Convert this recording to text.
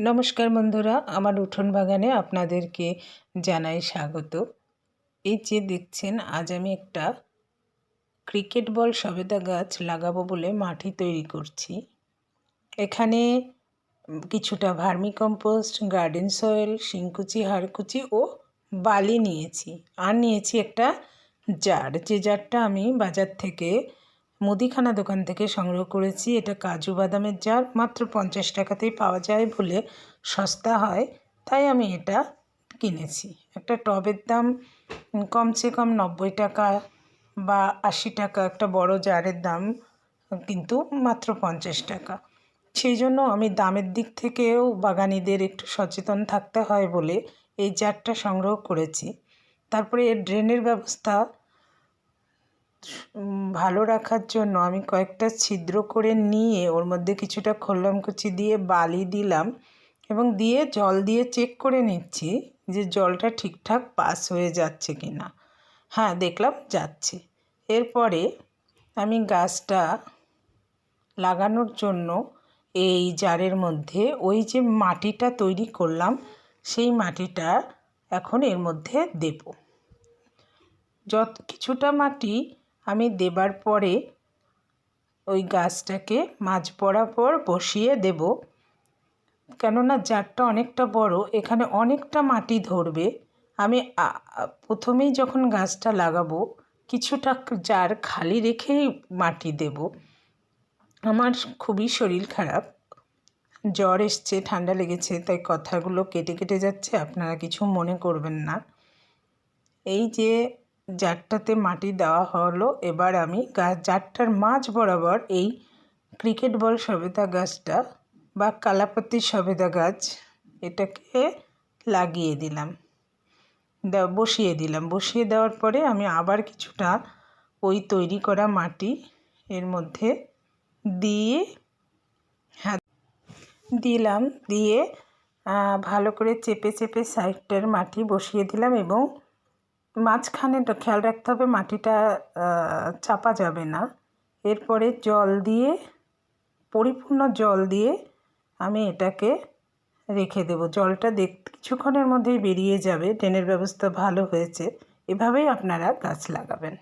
নমস্কার বন্ধুরা, আমার উঠোন বাগানে আপনাদেরকে জানাই স্বাগত। এই যে দেখছেন, আজ আমি একটা ক্রিকেট বল সবেদা গাছ লাগাবো বলে মাটি তৈরি করছি। এখানে কিছুটা ভার্মিকম্পোস্ট, গার্ডেন সয়েল, শিংকুচি, হাড়কুচি ও বালি নিয়েছি। আর নিয়েছি একটা জার, যে জারটা আমি বাজার থেকে মুদিখানা দোকান থেকে সংগ্রহ করেছি। এটা কাজু বাদামের জার, মাত্র 50 টাকাতেই পাওয়া যায় বলে সস্তা হয়, তাই আমি এটা কিনেছি। একটা টবের দাম কমসে কম 90 টাকা বা 80 টাকা, একটা বড় জারের দাম কিন্তু মাত্র 50 টাকা। সেই জন্য আমি দামের দিক থেকেও বাগানিদের একটু সচেতন থাকতে হয় বলে এই জারটা সংগ্রহ করেছি। তারপরে এর ড্রেনের ব্যবস্থা ভালো রাখার জন্য আমি কয়েকটা ছিদ্র করে নিয়ে ওর মধ্যে কিছুটা খোল্লামকুচি দিয়ে বালি দিলাম এবং দিয়ে জল দিয়ে চেক করে নিচ্ছি যে জলটা ঠিকঠাক পাস হয়ে যাচ্ছে কি না। হ্যাঁ, দেখলাম যাচ্ছে। এরপরে আমি গাছটা লাগানোর জন্য এই জারের মধ্যে ওই যে মাটিটা তৈরি করলাম, সেই মাটিটা এখন এর মধ্যে দেব। কিছুটা মাটি আমি দেবার পরে ওই গাছটাকে মাঝ বরাবর বসিয়ে দেব, কেননা জারটা অনেকটা বড়, এখানে অনেকটা মাটি ধরবে। আমি প্রথমেই যখন গাছটা লাগাবো কিছুটা জার খালি রেখেই মাটি দেব। আমার খুবই শরীর খারাপ, জ্বর এসছে, ঠান্ডা লেগেছে, তাই কথাগুলো কেটে কেটে যাচ্ছে, আপনারা কিছু মনে করবেন না। এই যে জারটাতে মাটি দেওয়া হলো, এবার আমি জারটার মাঝ বরাবর এই ক্রিকেট বল সবেদা গাছটা বা কালাপাতি সবেদা গাছ এটাকে লাগিয়ে দিলাম, বসিয়ে দিলাম। বসিয়ে দেওয়ার পরে আমি আবার কিছুটা ওই তৈরি করা মাটি এর মধ্যে দিয়ে দিলাম, দিয়ে ভালো করে চেপে চেপে সাইডটার মাটি বসিয়ে দিলাম এবং মাঝখানে খেয়াল রাখতে হবে মাটিটা চাপা যাবে না। এরপরে জল দিয়ে, পরিপূর্ণ জল দিয়ে আমি এটাকে রেখে দেব। জলটা কিছুক্ষণের মধ্যেই বেরিয়ে যাবে, ড্রেনের ব্যবস্থা ভালো হয়েছে। এভাবেই আপনারা গাছ লাগাবেন।